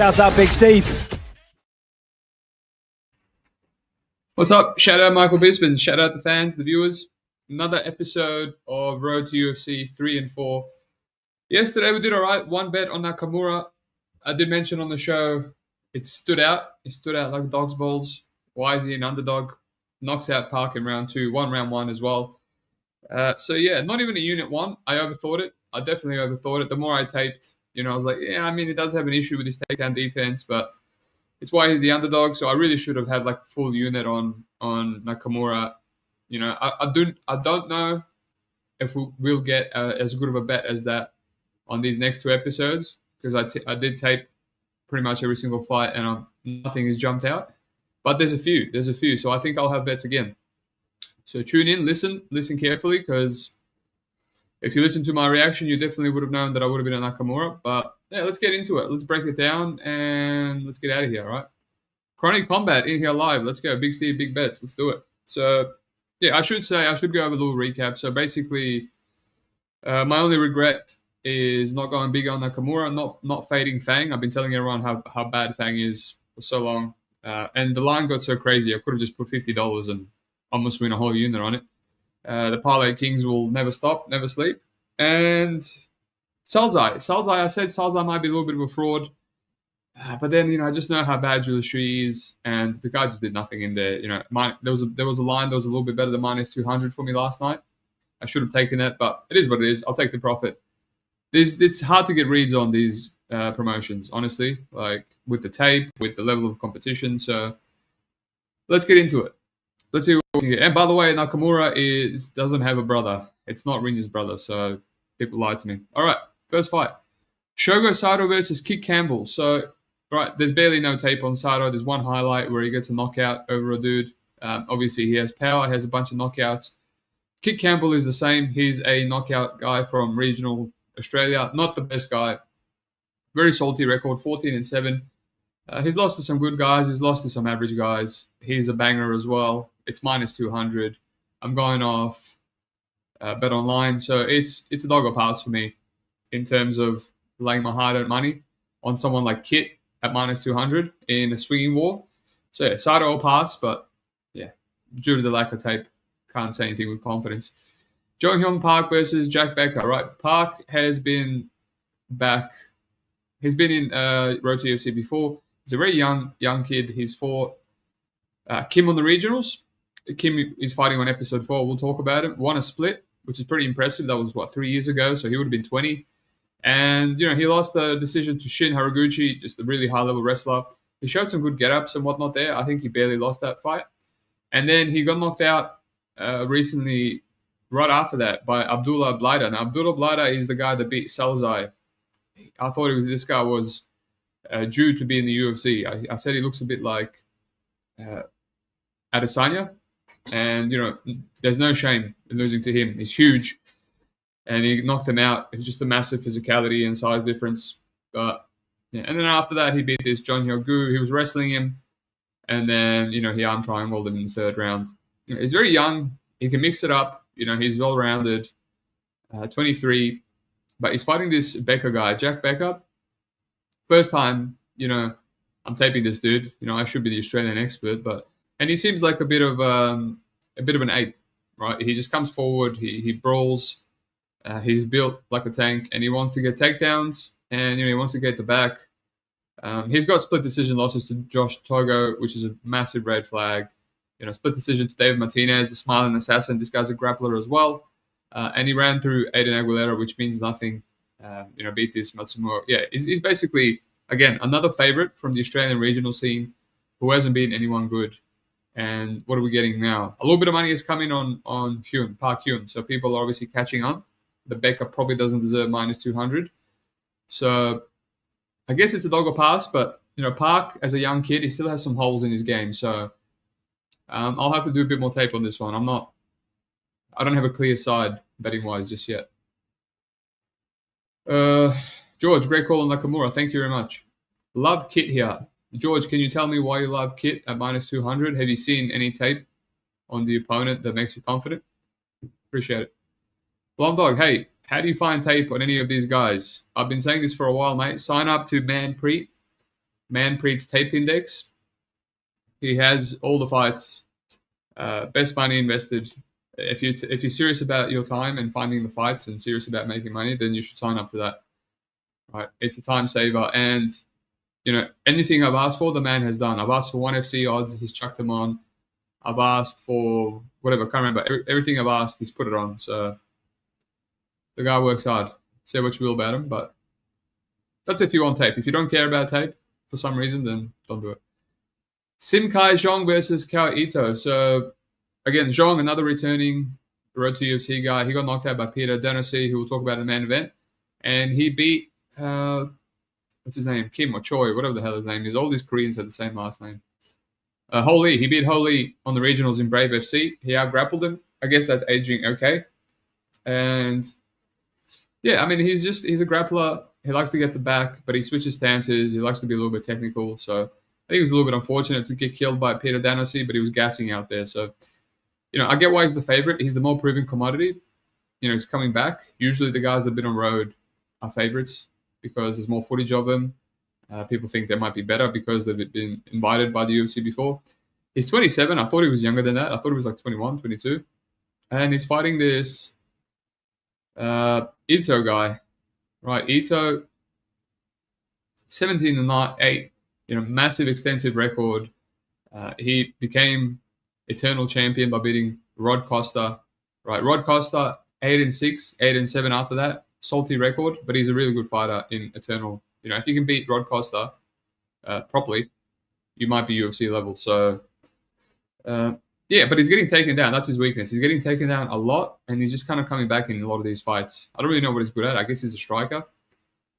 Shouts out Big Steve. What's up? Shout out Michael Bisman. Shout out the fans, the viewers. Another episode of Road to UFC 3 and 4. Yesterday we did all right. One bet on Nakamura. I did mention on the show it stood out. It stood out like dog's balls. Why is he an underdog? Knocks out Park in round 2. Won round 1 as well. So yeah, not even a unit 1. I overthought it. I definitely overthought it. The more I taped, I was like, yeah, I mean, he does have an issue with his takedown defense, but it's why he's the underdog. So I really should have had like a full unit on Nakamura. I don't know if we'll get as good of a bet as that on these next 2 episodes, because I did tape pretty much every single fight and nothing has jumped out. But there's a few. So I think I'll have bets again. So tune in, listen carefully, because if you listen to my reaction, you definitely would have known that I would have been on Nakamura. But yeah, let's get into it. Let's break it down and let's get out of here, all right? Chronic Combat in here live. Let's go. Big Steve, big bets. Let's do it. So yeah, I should go over a little recap. So basically, my only regret is not going big on Nakamura, not fading Fang. I've been telling everyone how bad Fang is for so long. And the line got so crazy, I could have just put $50 and almost win a whole unit on it. The Parlay Kings will never stop, never sleep. And Salzai, I said Salzai might be a little bit of a fraud. But then, I just know how bad Julia Shui is, and the guy just did nothing in there. There was a line that was a little bit better than -200 for me last night. I should have taken it, but it is what it is. I'll take the profit. It's hard to get reads on these promotions, honestly, like with the tape, with the level of competition. So let's get into it. Let's see what we can get. And by the way, Nakamura doesn't have a brother. It's not Rinya's brother, so people lied to me. All right, first fight. Shogo Sato versus Kit Campbell. So, right, there's barely no tape on Sato. There's one highlight where he gets a knockout over a dude. Obviously, he has power. He has a bunch of knockouts. Kit Campbell is the same. He's a knockout guy from regional Australia. Not the best guy. Very salty record, 14-7. He's lost to some good guys. He's lost to some average guys. He's a banger as well. It's -200. I'm going off Bet Online. So it's a dog or pass for me in terms of laying my hard-earned money on someone like Kit at -200 in a swinging war. So yeah, Sato will pass, but yeah, due to the lack of tape, can't say anything with confidence. Jong Park versus Jack Becker, right? Park has been back. He's been in Road to UFC before. He's a very young kid. He's fought Kim on the regionals. Kim is fighting on episode 4. We'll talk about it. Won a split, which is pretty impressive. That was, 3 years ago? So he would have been 20. And, he lost the decision to Shin Haraguchi, just a really high-level wrestler. He showed some good get-ups and whatnot there. I think he barely lost that fight. And then he got knocked out recently, right after that, by Abdullah Blaida. Now, Abdullah Blaida is the guy that beat Salzai. I thought this guy was due to be in the UFC. I said he looks a bit like Adesanya. And, there's no shame in losing to him. He's huge. And he knocked him out. It was just a massive physicality and size difference. But yeah, and then after that, he beat this John Hyogu. He was wrestling him. And then, he arm triangled him in the 3rd round. He's very young. He can mix it up. He's well-rounded. 23. But he's fighting this Becker guy, Jack Becker. First time, I'm taping this dude. I should be the Australian expert, and he seems like a bit of an ape, right? He just comes forward. He brawls. He's built like a tank, and he wants to get takedowns, and he wants to get the back. He's got split decision losses to Josh Togo, which is a massive red flag. Split decision to David Martinez, the smiling assassin. This guy's a grappler as well, and he ran through Aiden Aguilera, which means nothing. Beat this Matsumura. Yeah, he's basically, again, another favorite from the Australian regional scene who hasn't beaten anyone good. And what are we getting now? A little bit of money is coming on Park Hyun. So people are obviously catching on. The Becker probably doesn't deserve -200. So I guess it's a dog or pass, but, Park, as a young kid, he still has some holes in his game. So I'll have to do a bit more tape on this one. I don't have a clear side betting-wise just yet. George, great call on Nakamura. Thank you very much. Love Kit here. George, can you tell me why you love Kit at -200? Have you seen any tape on the opponent that makes you confident? Appreciate it. Blonde Dog, hey, how do you find tape on any of these guys? I've been saying this for a while, mate. Sign up to Manpreet. Manpreet's tape index. He has all the fights, best money invested. If you're serious about your time and finding the fights and serious about making money, then you should sign up to that. Right, it's a time saver, and anything I've asked for, the man has done. I've asked for 1FC odds, he's chucked them on. I've asked for whatever, I can't remember. Everything I've asked, he's put it on. So the guy works hard. Say what you will about him, but that's if you want tape. If you don't care about tape for some reason, then don't do it. Simkai Jong versus Kawito. So again, Jong, another returning Road to UFC guy. He got knocked out by Peter Denise, who we'll talk about in the main event, and he beat what's his name, Kim or Choi, whatever the hell his name is. All these Koreans have the same last name. Holy, he beat Holy on the regionals in Brave FC. He out-grappled him. I guess that's aging okay. And yeah, I mean, he's a grappler. He likes to get the back, but he switches stances. He likes to be a little bit technical. So I think it was a little bit unfortunate to get killed by Peter Denise, but he was gassing out there. So, I get why he's the favorite. He's the more proven commodity. He's coming back. Usually the guys that have been on road are favorites because there's more footage of them. People think they might be better because they've been invited by the UFC before. He's 27. I thought he was younger than that. I thought he was like 21, 22. And he's fighting this Ito guy. Right, Ito, 17-8, massive, extensive record. He became eternal champion by beating Rod Costa. Right, Rod Costa, 8-6, 8-7 after that. Salty record, but he's a really good fighter in eternal. If you can beat Rod Costa properly, you might be UFC level. So, yeah, but he's getting taken down. That's his weakness. He's getting taken down a lot, and he's just kind of coming back in a lot of these fights. I don't really know what he's good at. I guess he's a striker.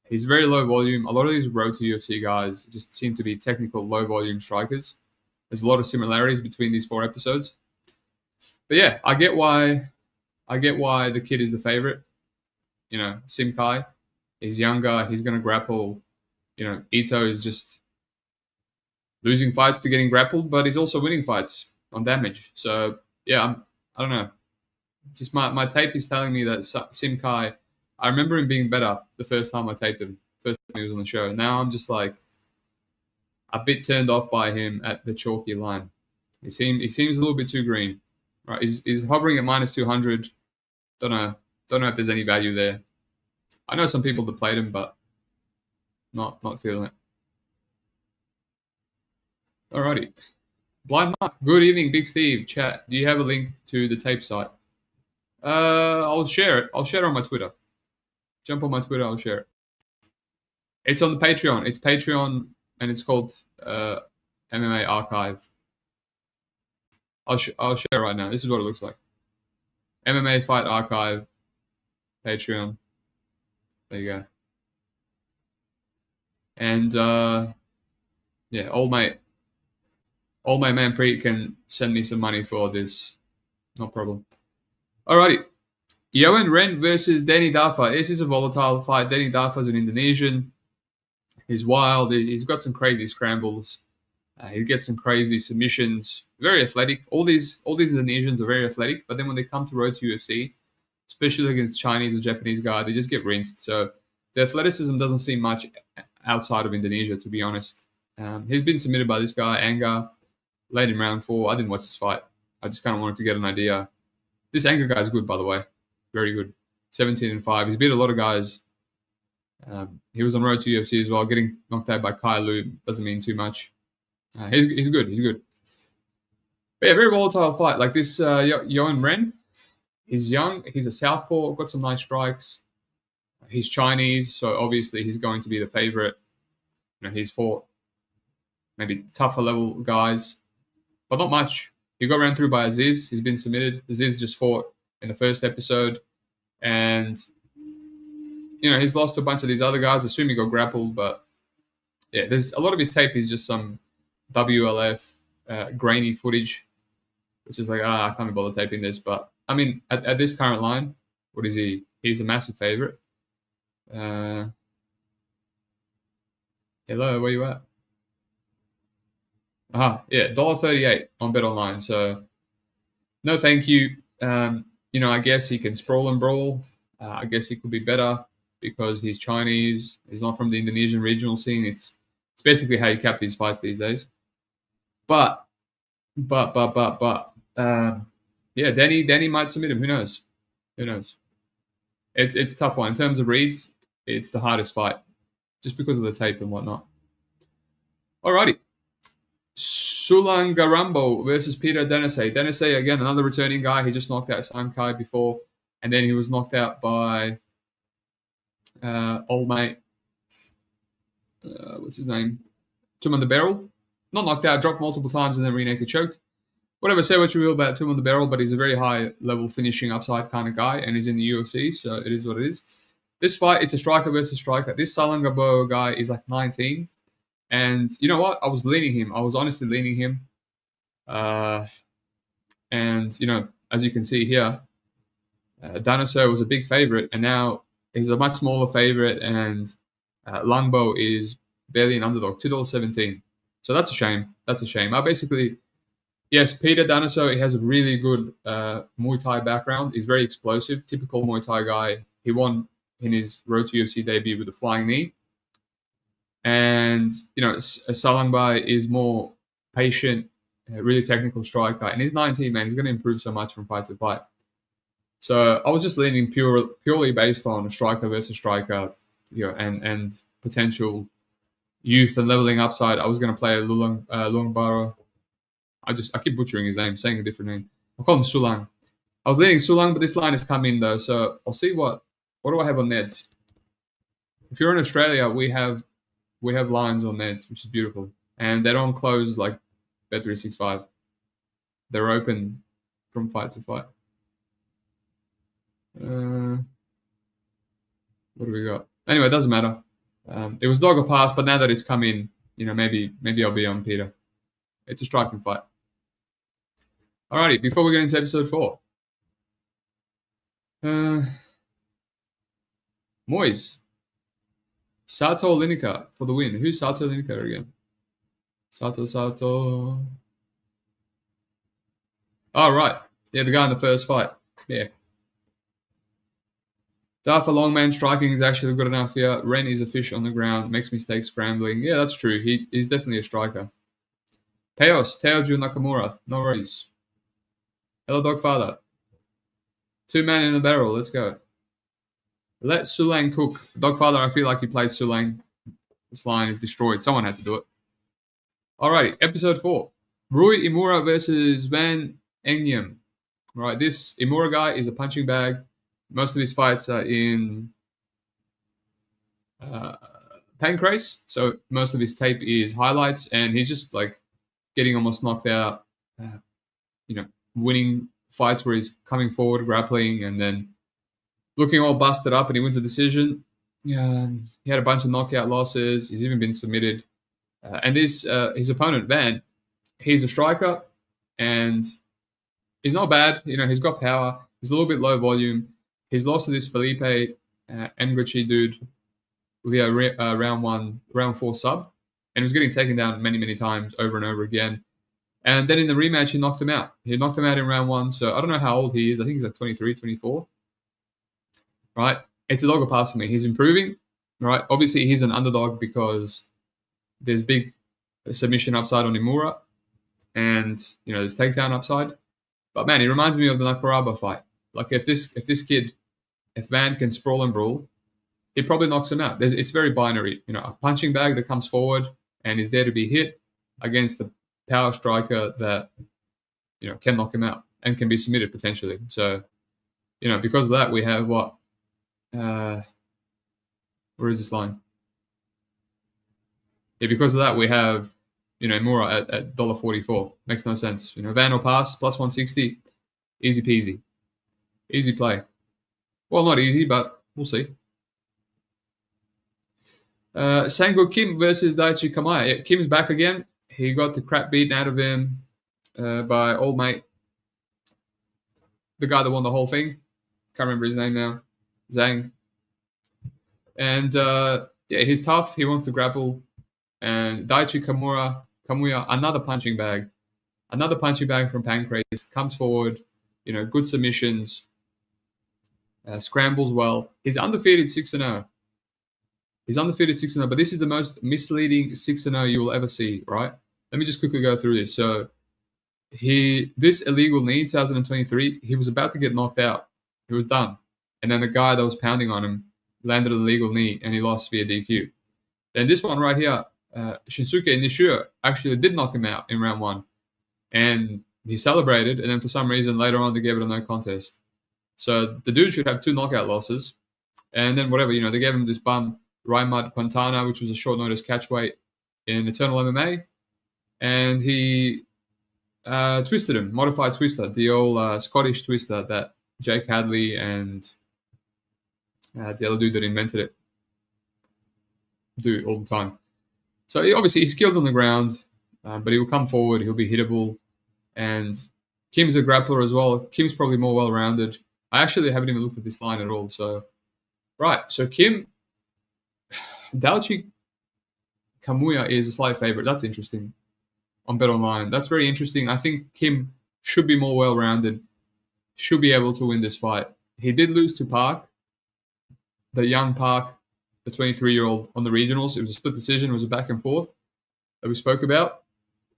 He's very low volume. A lot of these road to UFC guys just seem to be technical, low volume strikers. There's a lot of similarities between these 4 episodes. But yeah, I get why the kid is the favorite. Simkai, he's younger. He's going to grapple. Ito is just losing fights to getting grappled, but he's also winning fights on damage. So yeah, I don't know. Just my tape is telling me that Simkai, I remember him being better the first time I taped him, first time he was on the show. Now I'm just like a bit turned off by him at the chalky line. He seems a little bit too green. Right, he's hovering at -200. Don't know if there's any value there. I know some people that played him, but not feeling it. Alrighty. Blind Mark, good evening, Big Steve. Chat, do you have a link to the tape site? I'll share it. I'll share it on my Twitter. Jump on my Twitter, I'll share it. It's on the Patreon. It's Patreon, and it's called MMA Archive. I'll share it right now. This is what it looks like. MMA Fight Archive, Patreon. There you go. And yeah, old mate Manpreet can send me some money for this. No problem. Alrighty. Yohan Ren versus Danny Dafa. This is a volatile fight. Danny Dafa is an Indonesian. He's wild. He's got some crazy scrambles. He gets some crazy submissions. Very athletic. All these Indonesians are very athletic, but then when they come to road to UFC, especially against Chinese or Japanese guy, they just get rinsed. So the athleticism doesn't seem much outside of Indonesia, to be honest. He's been submitted by this guy, Anga, late in round 4. I didn't watch this fight. I just kind of wanted to get an idea. This Anga guy is good, by the way. Very good. 17-5. He's beat a lot of guys. He was on road to UFC as well. Getting knocked out by Kai Lu doesn't mean too much. He's good. He's good. But yeah, very volatile fight. Like this Yohan Ren, he's young. He's a southpaw. Got some nice strikes. He's Chinese, so obviously he's going to be the favorite. He's fought maybe tougher level guys, but not much. He got ran through by Aziz. He's been submitted. Aziz just fought in the first episode, and he's lost to a bunch of these other guys. I assume he got grappled, but yeah, there's a lot of his tape is just some WLF grainy footage, which is like, I can't be bothered taping this. But I mean, at this current line, what is he? He's a massive favorite. Hello, where you at? Yeah, $1.38 on Bet Online. So no, thank you. I guess he can sprawl and brawl. I guess he could be better because he's Chinese. He's not from the Indonesian regional scene. It's It's basically how you cap these fights these days. But, yeah, Danny might submit him. Who knows? Who knows? It's a tough one. In terms of reads, it's the hardest fight, just because of the tape and whatnot. Alrighty. Sulangarambo versus Peter Denise. Denise, again, another returning guy. He just knocked out Sankai before, and then he was knocked out by old mate. What's his name? Tum on the Barrel. Not knocked out, dropped multiple times, and then rear naked choked. Whatever, say what you will about Tum on the Barrel, but he's a very high level finishing upside kind of guy, and he's in the UFC, so it is what it is. This fight, it's a striker versus striker. This Salangabo guy is like 19. And you know what? I was leaning him. I was honestly leaning him. And, you know, as you can see here, Dinosaur was a big favorite, and now he's a much smaller favorite, and Langbo is barely an underdog, $2.17. So that's a shame. That's a shame. I basically, yes, Peter Dinosaur, he has a really good Muay Thai background. He's very explosive, typical Muay Thai guy. He won in his Road to UFC debut with a flying knee. And, you know, Salangbai is more patient, really technical striker. And he's 19, man. He's going to improve so much from fight to fight. So I was just leaning purely based on striker versus striker, you know, and potential youth and leveling upside. I was going to play Lungbaro. I keep butchering his name, saying a different name. I'll call him Sulang. I was leaning Sulang, but this line has come in, though. So I'll see what do I have on Neds. If you're in Australia, we have lines on Neds, which is beautiful. And they don't close like Bet365. They're open from fight to fight. What do we got? Anyway, it doesn't matter. It was dog or pass, but now that it's come in, you know, maybe I'll be on Peter. It's a striking fight. Alrighty, before we get into episode 4. Moyes. Sato Lineker for the win. Who's Sato Lineker again? Sato. Oh, right. Yeah, the guy in the first fight. Yeah. Dafa longman striking is actually good enough here. Ren is a fish on the ground. Makes mistakes scrambling. Yeah, that's true. He's definitely a striker. Peos, Teoju Nakamura. No worries. Hello, Dogfather. 2 men in the barrel. Let's go. Let Sulang cook. Dogfather, I feel like you played Sulang. This line is destroyed. Someone had to do it. Alrighty, episode 4. Rui Imura versus Van Engyem. Right, this Imura guy is a punching bag. Most of his fights are in Pancrase, so most of his tape is highlights, and he's just like getting almost knocked out, you know, winning fights where he's coming forward, grappling, and then looking all busted up, and he wins a decision. Yeah, he had a bunch of knockout losses. He's even been submitted. And this his opponent, Van, he's a striker, and he's not bad. You know, he's got power. He's a little bit low volume. He's lost to this Felipe Ngochi dude via round 4 sub, and he was getting taken down many times over and over again. And then in the rematch, he knocked him out. He knocked him out in round 1. So I don't know how old he is. I think he's like 23, 24. Right? It's a dog or pass for me. He's improving. Right? Obviously, he's an underdog because there's big submission upside on Imura, and you know there's takedown upside. But man, he reminds me of the Nakaraba fight. Like if this kid, if Van can sprawl and brawl, he probably knocks him out. It's very binary. You know, a punching bag that comes forward and is there to be hit against the power striker that, you know, can knock him out and can be submitted potentially. So, you know, because of that, we have what? Where is this line? Yeah, because of that, we have, you know, Mura at $1.44. Makes no sense. You know, Van or pass, plus 160, easy peasy. Easy play. Well, not easy, but we'll see. Sango Kim versus Daichi Kamaya. Yeah, Kim's back again. He got the crap beaten out of him by old mate, the guy that won the whole thing. Can't remember his name now. Zang. And yeah, he's tough. He wants to grapple. And Daichi Kamuya, another punching bag. Another punching bag from Pancrase. Comes forward, you know, good submissions. Scrambles well. He's undefeated 6-0. He's undefeated 6-0, but this is the most misleading 6-0 you will ever see, right? Let me just quickly go through this. So this illegal knee, 2023, he was about to get knocked out. He was done. And then the guy that was pounding on him landed a legal knee, and he lost via DQ. Then this one right here, Shinsuke Nishio actually did knock him out in round 1. And he celebrated, and then for some reason later on they gave it a no contest. So the dude should have 2 knockout losses. And then whatever, they gave him this bum, Raimad Quintana, which was a short notice catchweight in Eternal MMA. And he twisted him, modified twister, the old Scottish twister that Jake Hadley and the other dude that invented it do all the time. So he's skilled on the ground, but he will come forward, he'll be hittable. And Kim's a grappler as well. Kim's probably more well-rounded. I actually haven't even looked at this line at all. So, right. So Kim, Daochi Kamaya is a slight favorite. That's interesting on Bet Online. That's very interesting. I think Kim should be more well-rounded, should be able to win this fight. He did lose to Park, the young Park, the 23-year-old on the regionals. It was a split decision. It was a back and forth that we spoke about.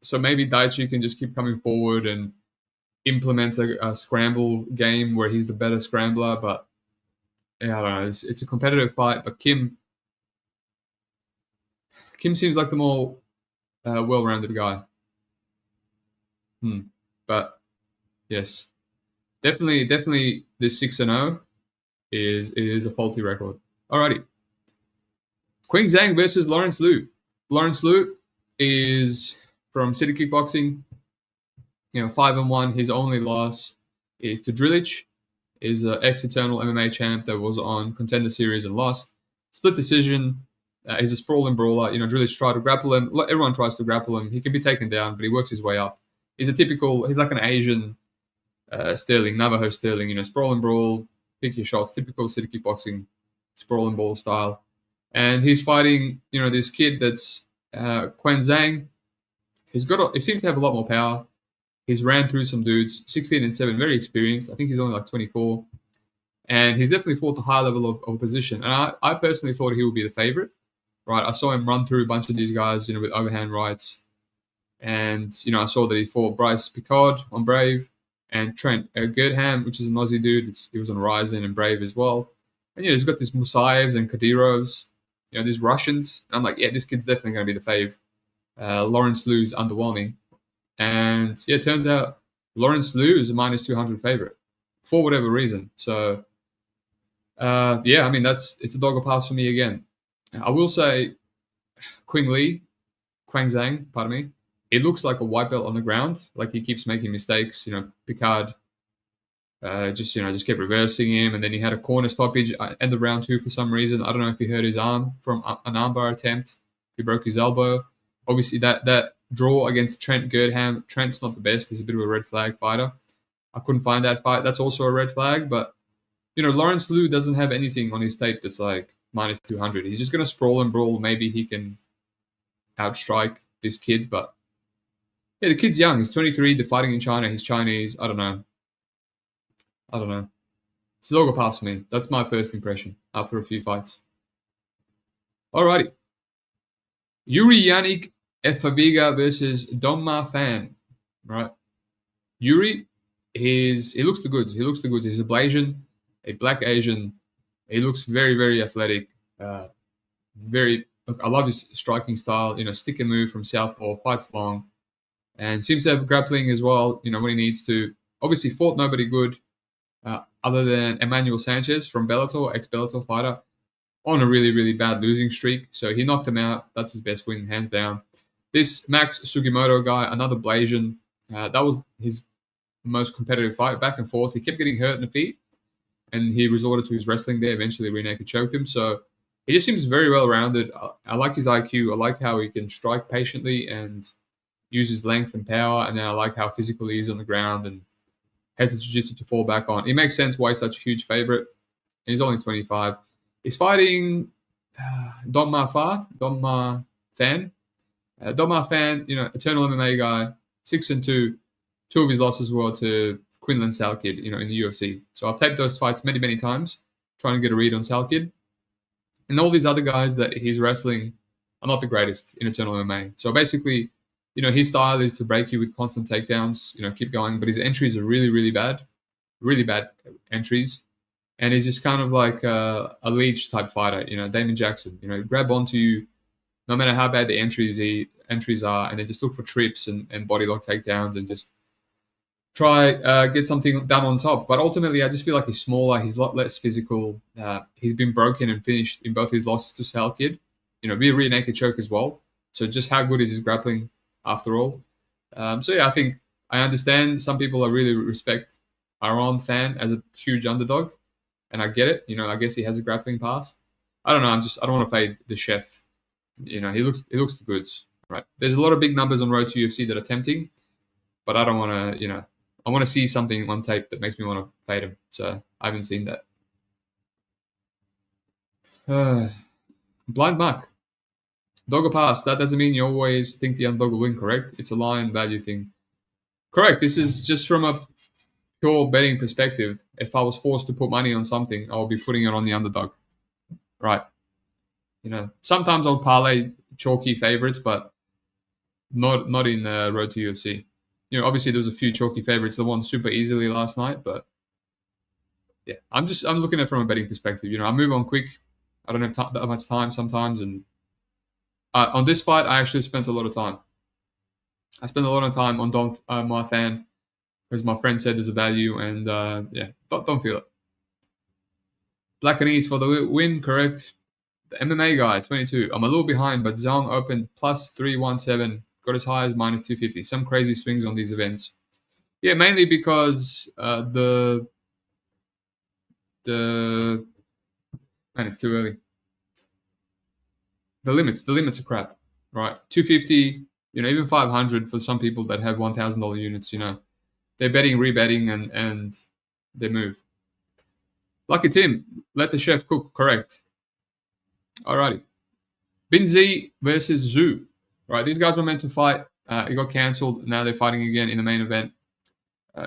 So maybe Daichi can just keep coming forward and implement a scramble game where he's the better scrambler. But yeah, I don't know. It's a competitive fight. But Kim seems like the more well-rounded guy. But yes, definitely this 6-0 is a faulty record. Alrighty. Quing Zhang versus Lawrence Liu. Lawrence Liu is from City Kickboxing, 5-1. His only loss is to Drilich. Is an ex-Eternal MMA champ that was on Contender Series and lost. Split decision. He's a sprawling brawler. Drilich tried to grapple him. Everyone tries to grapple him. He can be taken down, but he works his way up. He's like an Asian Sterling, Navajo Sterling. Sprawling brawl, pick your shots. Typical City Kickboxing sprawling ball style. And he's fighting, this kid that's Quen Zhang. He seems to have a lot more power. He's ran through some dudes, 16-7, very experienced. I think he's only like 24. And he's definitely fought the high level of opposition. And I personally thought he would be the favorite, right? I saw him run through a bunch of these guys, with overhand rights. And, I saw that he fought Bryce Picard on Brave and Trent Girdham, which is an Aussie dude. He was on Ryzen and Brave as well. And, he's got these Musaevs and Kadirovs, these Russians. And I'm like, yeah, this kid's definitely going to be the fave. Lawrence Liu is underwhelming. And, yeah, it turned out Lawrence Liu is a minus 200 favorite for whatever reason. So, it's a dog or pass for me again. I will say Quang Zhang, pardon me, it looks like a white belt on the ground. Like he keeps making mistakes. Picard just kept reversing him. And then he had a corner stoppage end of round 2 for some reason. I don't know if he hurt his arm from an armbar attempt. He broke his elbow. Obviously, that draw against Trent Girdham. Trent's not the best. He's a bit of a red flag fighter. I couldn't find that fight. That's also a red flag. But, Lawrence Liu doesn't have anything on his tape that's like minus 200. He's just going to sprawl and brawl. Maybe he can outstrike this kid. But, yeah, the kid's young. He's 23. They're fighting in China. He's Chinese. I don't know. It's a dog or pass for me. That's my first impression after a few fights. Alrighty. Yuri Yannick Efaviga versus Dongma Fan. Right. Yuri, he looks the goods. He's a Blasian, a black Asian. He looks very, very athletic. I love his striking style. Stick and move from southpaw, fights long, and seems to have grappling as well. When he needs to. Obviously, fought nobody good other than Emmanuel Sanchez from Bellator, ex-Bellator fighter, on a really, really bad losing streak. So he knocked him out. That's his best win, hands down. This Max Sugimoto guy, another Blasian, that was his most competitive fight, back and forth. He kept getting hurt in the feet, and he resorted to his wrestling there. Eventually, rear naked choked him. So he just seems very well-rounded. I like his IQ. I like how he can strike patiently and use his length and power. And then I like how physical he is on the ground and has the jiu-jitsu to fall back on. It makes sense why he's such a huge favorite. And he's only 25. He's fighting Dongma Fan. Dongma Fan, Eternal MMA guy, 6-2. 2 of his losses were to Quinlan Salkid, in the UFC. So I've taped those fights many, many times, trying to get a read on Salkid. And all these other guys that he's wrestling are not the greatest in Eternal MMA. So basically, his style is to break you with constant takedowns, keep going. But his entries are really, really bad entries. And he's just kind of like a leech type fighter, Damon Jackson. Grab onto you, no matter how bad the entries are, and then just look for trips and body lock takedowns and just try get something done on top. But ultimately, I just feel like he's smaller. He's a lot less physical. He's been broken and finished in both his losses to Sal Kid. Be a rear naked choke as well. So just how good is his grappling after all? So yeah, I think I understand some people are really respect Aaron fan as a huge underdog, and I get it. I guess he has a grappling path. I don't know. I don't want to fade the chef. He looks the goods, right? There's a lot of big numbers on Road to UFC that are tempting, but I don't want to, I want to see something on tape that makes me want to fade him. So I haven't seen that. Blind Mark. Dog or pass. That doesn't mean you always think the underdog will win, correct? It's a line value thing. Correct. This is just from a pure betting perspective. If I was forced to put money on something, I would be putting it on the underdog. Right. Sometimes I'll parlay chalky favorites, but not in Road to UFC. Obviously there was a few chalky favorites that won super easily last night, but yeah, I'm looking at it from a betting perspective. I move on quick. I don't have that much time sometimes, and on this fight, I actually spent a lot of time. I spent a lot of time on my fan because my friend said there's a value, and yeah, don't feel it. Black and East for the win, correct. The MMA guy, 22. I'm a little behind, but Zang opened plus 317, got as high as minus 250. Some crazy swings on these events. Yeah, mainly because man, it's too early. The limits are crap, right? 250, even 500 for some people that have $1,000 units. They're betting, rebetting, and they move. Lucky Tim, let the chef cook. Correct. Alrighty. Binzi versus Zoo. Right, these guys were meant to fight. It got cancelled. Now they're fighting again in the main event.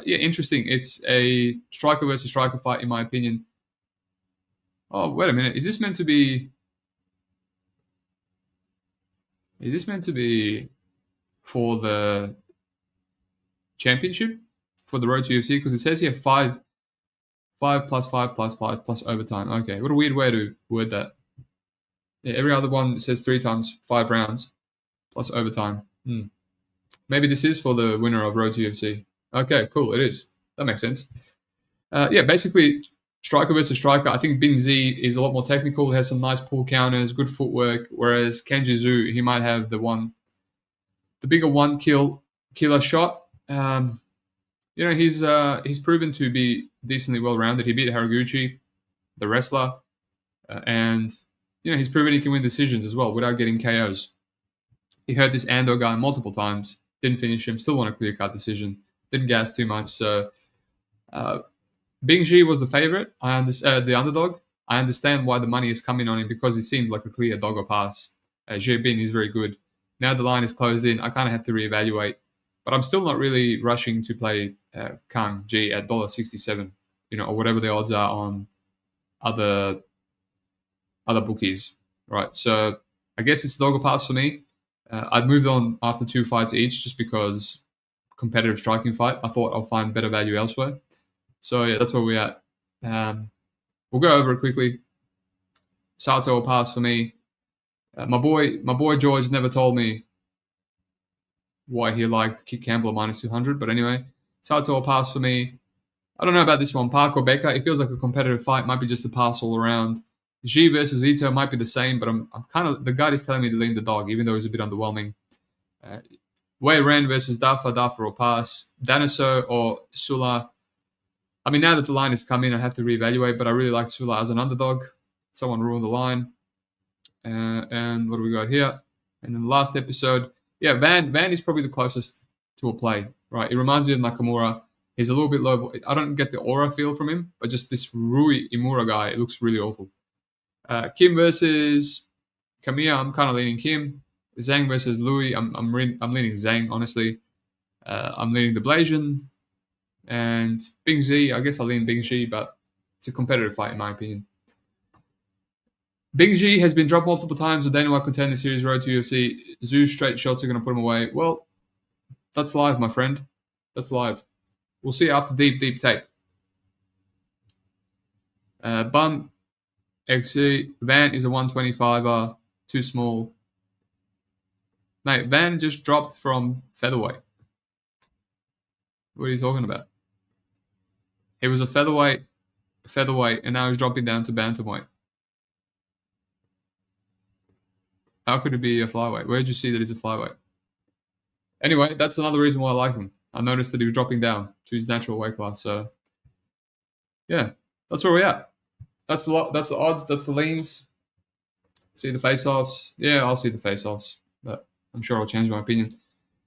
Yeah, interesting. It's a striker versus striker fight, in my opinion. Oh, wait a minute. Is this meant to be for the championship? For the Road to UFC? Because it says here 5 plus 5 plus 5 plus overtime. Okay, what a weird way to word that. Yeah, every other one says 3 times 5 rounds plus overtime. Maybe this is for the winner of Road to UFC. Okay, cool. It is. That makes sense. Yeah, basically, striker versus striker. I think Bing Z is a lot more technical. He has some nice pull counters, good footwork. Whereas Kenji Zhu, he might have the bigger killer shot. He's proven to be decently well-rounded. He beat Haraguchi, the wrestler, and he's proven he can win decisions as well without getting KOs. He hurt this Ando guy multiple times, didn't finish him, still won a clear-cut decision, didn't gas too much. So Bing Ji was the favorite. The underdog. I understand why the money is coming on him because it seemed like a clear dog or pass. Jie Bin is very good. Now the line is closed in. I kind of have to reevaluate, but I'm still not really rushing to play Kang Ji at $1.67, or whatever the odds are on other bookies, right? So I guess it's dog or pass for me. I'd moved on after 2 fights each just because competitive striking fight. I thought I'll find better value elsewhere. So yeah, that's where we're at. We'll go over it quickly. Sato will pass for me. My boy George never told me why he liked Campbell minus 200, but anyway, Sato will pass for me. I don't know about this one, Park or Becker. It feels like a competitive fight. Might be just a pass all around. G versus Ito might be the same, but I'm kind of the gut is telling me to lean the dog, even though he's a bit underwhelming. Wei Ren versus Dafa or pass. Daniso or Sula. I mean, now that the line has come in, I have to reevaluate, but I really like Sula as an underdog. Someone ruined the line. And what do we got here? And in the last episode, yeah, Van is probably the closest to a play, right? It reminds me of Nakamura. He's a little bit low. I don't get the aura feel from him, but just this Rui Imura guy, it looks really awful. Kim versus Kamaya, I'm kind of leaning Kim. Zang versus Louis, I'm leaning Zang, honestly. I'm leaning the Blasian. And Bing Z, I guess I'll lean Bing Shi, but it's a competitive fight in my opinion. Big G has been dropped multiple times with Dana White contender series road to UFC. Zoo's straight shots are going to put him away. Well, that's live, my friend. That's live. We'll see after deep tape. Bun, XC. Van is a 125er. Too small. Mate, Van just dropped from featherweight. What are you talking about? He was a featherweight, and now he's dropping down to bantamweight. How could it be a flyweight? Where did you see that he's a flyweight? Anyway, that's another reason why I like him. I noticed that he was dropping down to his natural weight class. So, yeah, that's where we're at. That's the odds. That's the leans. See the face-offs. Yeah, I'll see the face-offs. But I'm sure I'll change my opinion.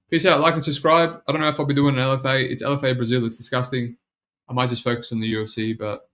Peace out. Like and subscribe. I don't know if I'll be doing an LFA. It's LFA Brazil. It's disgusting. I might just focus on the UFC, but